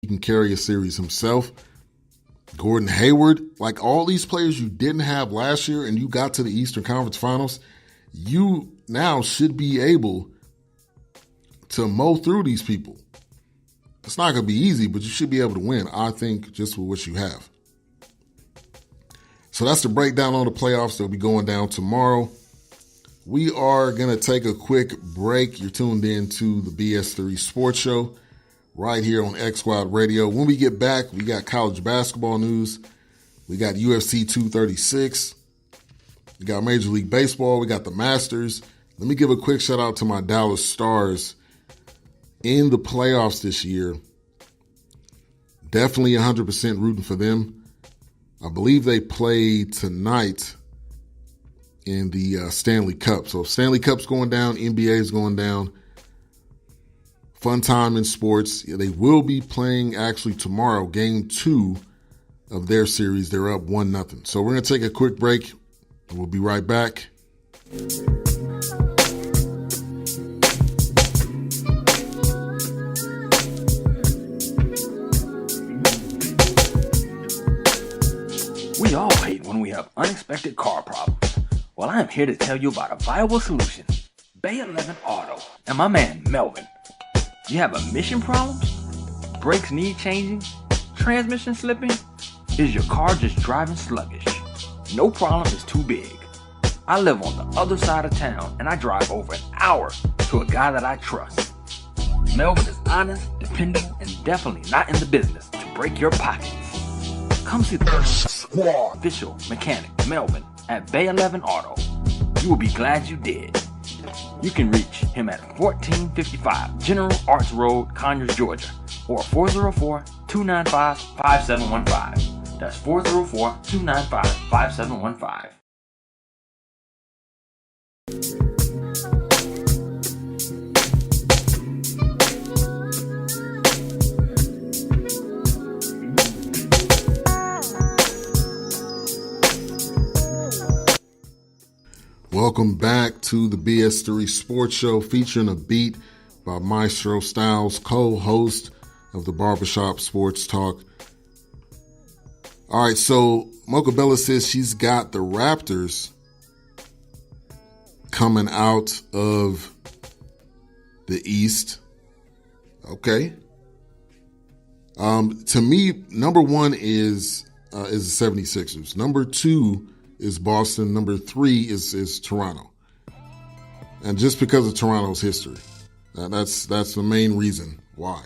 He can carry a series himself. Gordon Hayward, like all these players you didn't have last year and you got to the Eastern Conference Finals, you now should be able to mow through these people. It's not going to be easy, but you should be able to win, I think, just with what you have. So that's the breakdown on the playoffs. They'll be going down tomorrow. We are going to take a quick break. You're tuned in to the BS3 Sports Show right here on X Squad Radio. When we get back, we got college basketball news. We got UFC 236. We got Major League Baseball. We got the Masters. Let me give a quick shout out to my Dallas Stars in the playoffs this year. Definitely 100% rooting for them. I believe they play tonight in the Stanley Cup. So Stanley Cup's going down, NBA is going down. Fun time in sports. Yeah, they will be playing actually tomorrow, game 2 of their series. They're up 1-0. So we're going to take a quick break and we'll be right back. We all hate when we have unexpected car problems. Well, I am here to tell you about a viable solution. Bay 11 Auto and my man Melvin. You have emission problems? Brakes need changing? Transmission slipping? Is your car just driving sluggish? No problem is too big. I live on the other side of town and I drive over an hour to a guy that I trust. Melvin is honest, dependable, and definitely not in the business to break your pockets. Come see the official mechanic Melvin at Bay 11 Auto. You will be glad you did. You can reach him at 1455 General Arts Road, Conyers, Georgia, or 404-295-5715. That's 404-295-5715. Welcome back to the BS3 Sports Show, featuring a beat by Maestro Styles, co-host of the Barbershop Sports Talk. All right, so Mocha Bella says she's got the Raptors coming out of the East. Okay. To me, number 1 is the 76ers. Number 2 is Boston. Number 3 is Toronto. And just because of Toronto's history. That's the main reason why.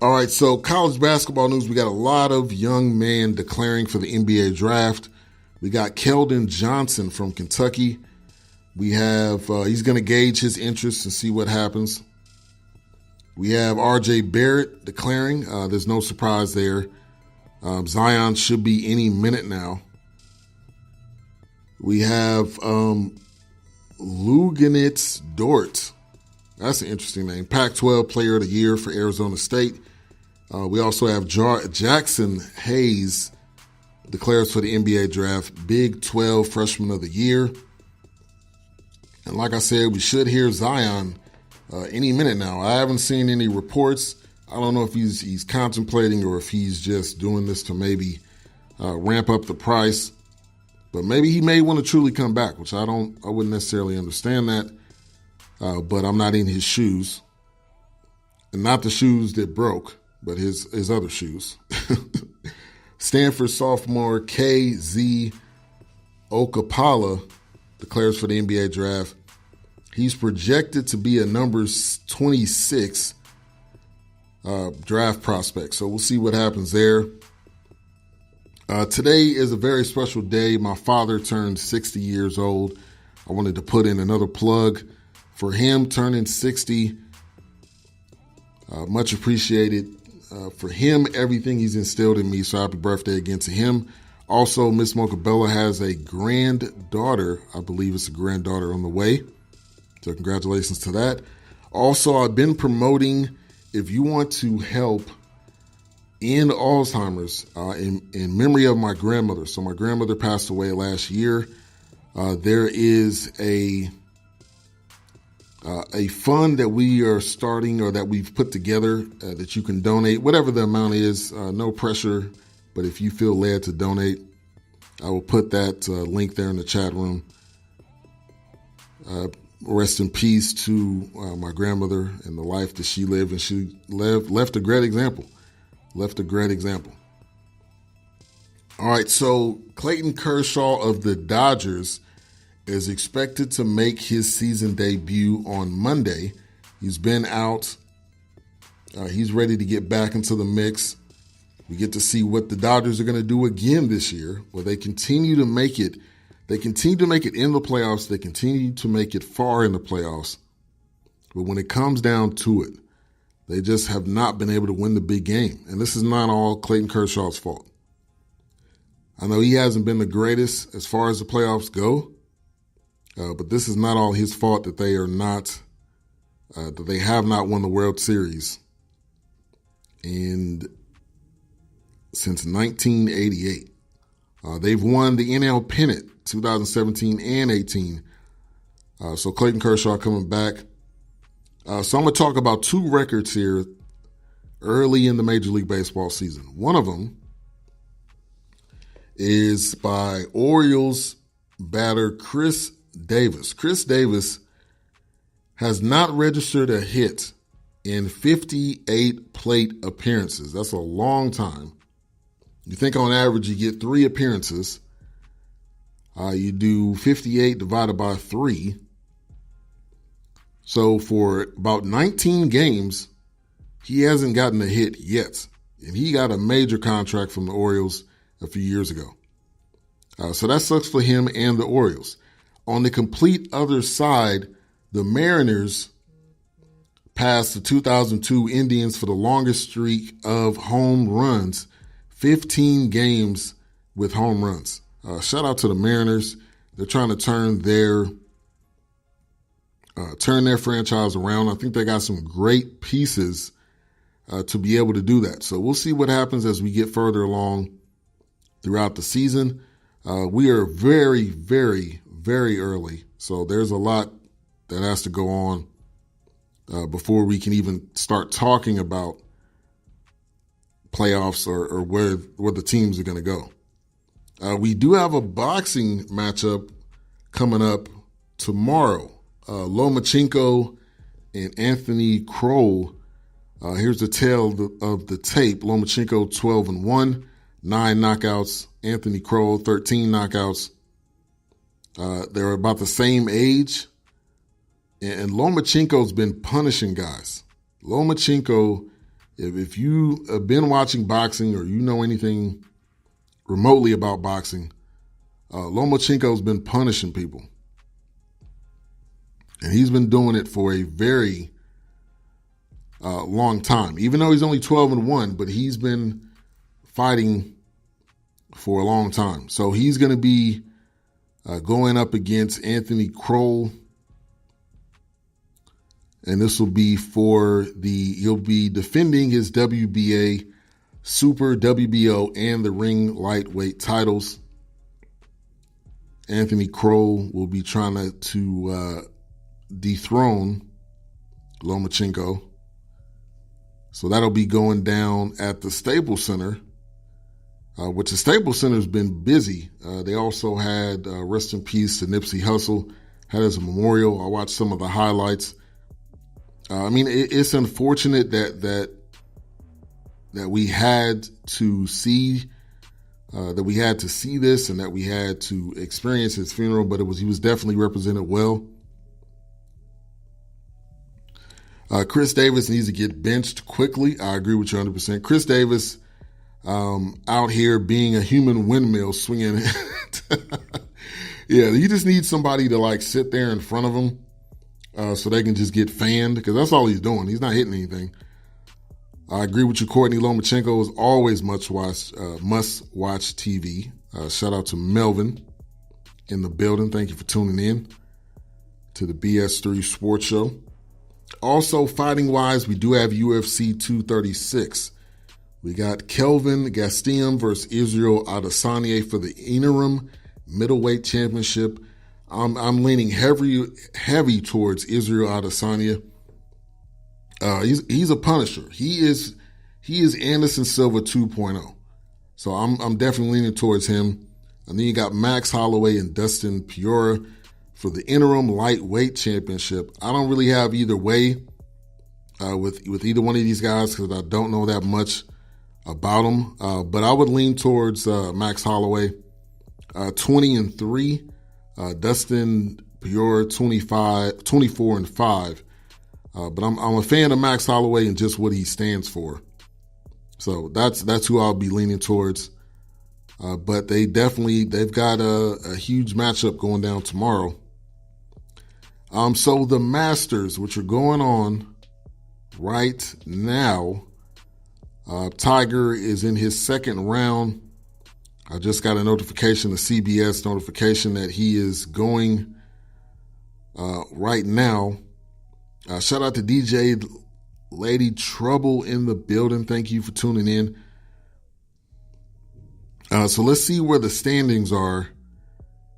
All right, so college basketball news. We got a lot of young men declaring for the NBA draft. We got Keldon Johnson from Kentucky. We have, he's going to gauge his interest and see what happens. We have RJ Barrett declaring. There's no surprise there. Zion should be any minute now. We have Luganitz Dort. That's an interesting name. Pac-12 Player of the Year for Arizona State. We also have Jackson Hayes declares for the NBA draft. Big 12 Freshman of the Year. And like I said, we should hear Zion any minute now. I haven't seen any reports. I don't know if he's contemplating or if he's just doing this to maybe ramp up the price. But maybe he may want to truly come back, which I wouldn't necessarily understand that. But I'm not in his shoes. And not the shoes that broke, but his other shoes. Stanford sophomore KZ Okapala declares for the NBA draft. He's projected to be a number 26 draft prospect. So we'll see what happens there. Today is a very special day. My father turned 60 years old. I wanted to put in another plug for him turning 60. Much appreciated for him, everything he's instilled in me. So happy birthday again to him. Also, Miss Mocha Bella has a granddaughter. I believe it's a granddaughter on the way. So congratulations to that. Also, I've been promoting, if you want to help end Alzheimer's in memory of my grandmother. So my grandmother passed away last year. There is a A fund that we are starting or that we've put together that you can donate, whatever the amount is, no pressure. But if you feel led to donate, I will put that link there in the chat room. Rest in peace to my grandmother and the life that she lived, and she left a great example. All right, so Clayton Kershaw of the Dodgers is expected to make his season debut on Monday. He's been out. He's ready to get back into the mix. We get to see what the Dodgers are going to do again this year, where they continue to make it. They continue to make it in the playoffs. They continue to make it far in the playoffs. But when it comes down to it, they just have not been able to win the big game. And this is not all Clayton Kershaw's fault. I know he hasn't been the greatest as far as the playoffs go, but this is not all his fault that they are not, that they have not won the World Series since 1988. They've won the NL pennant 2017 and 18. So Clayton Kershaw coming back. So I'm going to talk about two records here early in the Major League Baseball season. One of them is by Orioles batter Chris Davis. Chris Davis has not registered a hit in 58 plate appearances. That's a long time. You think on average you get 3 appearances. You do 58 divided by 3. So for about 19 games, he hasn't gotten a hit yet. And he got a major contract from the Orioles a few years ago. So that sucks for him and the Orioles. On the complete other side, the Mariners passed the 2002 Indians for the longest streak of home runs, 15 games with home runs. Shout out to the Mariners. They're trying to turn their franchise around. I think they got some great pieces to be able to do that. So we'll see what happens as we get further along throughout the season. We are very, very, very early. So there's a lot that has to go on before we can even start talking about playoffs or where the teams are going to go. We do have a boxing matchup coming up tomorrow. Lomachenko and Anthony Kroll. Here's the tale of the tape. Lomachenko 12-1, 9 knockouts. Anthony Kroll 13 knockouts. They're about the same age. And Lomachenko's been punishing guys. Lomachenko, if you have been watching boxing or you know anything remotely about boxing, Lomachenko's been punishing people. And he's been doing it for a very long time. Even though he's only 12-1, but he's been fighting for a long time. So he's going to be going up against Anthony Kroll. And this will be he'll be defending his WBA, Super WBO, and the ring lightweight titles. Anthony Kroll will be trying to dethrone Lomachenko. So that'll be going down at the Staples Center, which the Staples Center has been busy. They also had, rest in peace to Nipsey Hussle, had as a memorial. I watched some of the highlights. It's unfortunate that we had to see this and that we had to experience his funeral, but he was definitely represented well. Chris Davis needs to get benched quickly. I agree with you 100%. Chris Davis out here being a human windmill swinging. Yeah, you just need somebody to sit there in front of him so they can just get fanned, because that's all he's doing. He's not hitting anything. I agree with you, Courtney. Lomachenko is always must-watch TV. Shout out to Melvin in the building. Thank you for tuning in to the BS3 Sports Show. Also, fighting-wise, we do have UFC 236. We got Kelvin Gastelum versus Israel Adesanya for the interim middleweight championship. I'm leaning heavy towards Israel Adesanya. He's a punisher. He is Anderson Silva 2.0. So I'm definitely leaning towards him. And then you got Max Holloway and Dustin Poirier for the interim lightweight championship. I don't really have either way with either one of these guys because I don't know that much about them. But I would lean towards Max Holloway, 20-3. Dustin Poirier 24-5. But I'm a fan of Max Holloway and just what he stands for. So that's who I'll be leaning towards. But they've got a huge matchup going down tomorrow. So the Masters, which are going on right now, Tiger is in his second round. I just got a notification, a CBS notification that he is going right now. Shout out to DJ Lady Trouble in the building. Thank you for tuning in. So let's see where the standings are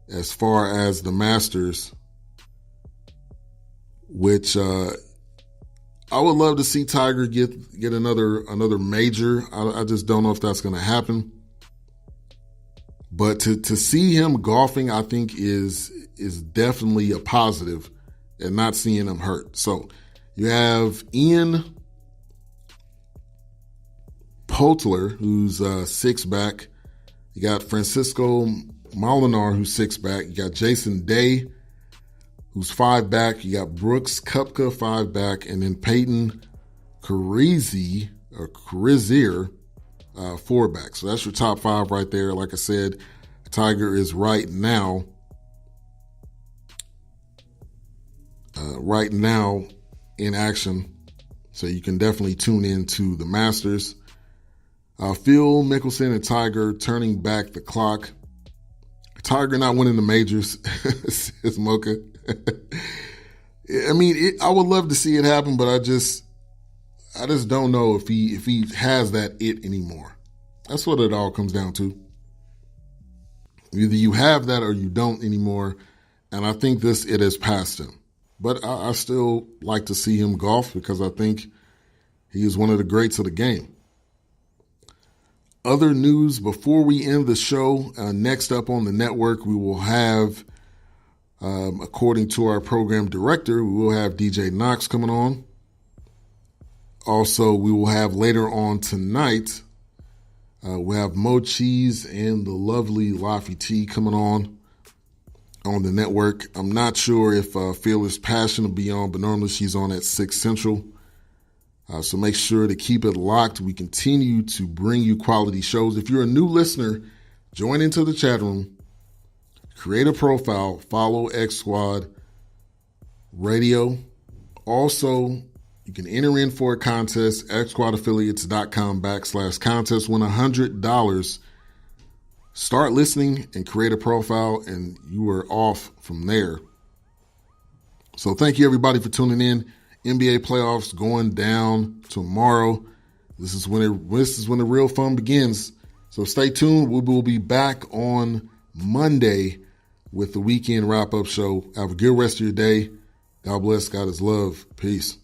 as far as the Masters, which I would love to see Tiger get another major. I just don't know if that's going to happen. But to see him golfing, I think is definitely a positive, and not seeing him hurt. So you have Ian Poulter, who's six back. You got Francisco Molinar, who's six back. You got Jason Day, who's five back. You got Brooks Koepka, five back. And then Peyton Carrizier, four back. So that's your top five right there. Like I said, Tiger is right now in action. So you can definitely tune in to the Masters. Phil Mickelson and Tiger turning back the clock. Tiger not winning the majors is Mocha. I mean, I would love to see it happen, but I just don't know if he has that it anymore. That's what it all comes down to. Either you have that or you don't anymore, and I think it has passed him. But I still like to see him golf because I think he is one of the greats of the game. Other news before we end the show, next up on the network, we will have, according to our program director, we will have DJ Knox coming on. Also, we will have later on tonight, we have Mo Cheese and the lovely Laffy T coming on the network. I'm not sure if Fearless Passion will be on, but normally she's on at 6 Central. So make sure to keep it locked. We continue to bring you quality shows. If you're a new listener, join into the chat room, create a profile, follow X Squad Radio. Also, you can enter in for a contest, xsquadaffiliates.com/contest. Win $100. Start listening and create a profile, and you are off from there. So thank you, everybody, for tuning in. NBA playoffs going down tomorrow. This is when the real fun begins. So stay tuned. We will be back on Monday with the weekend wrap-up show. Have a good rest of your day. God bless. God is love. Peace.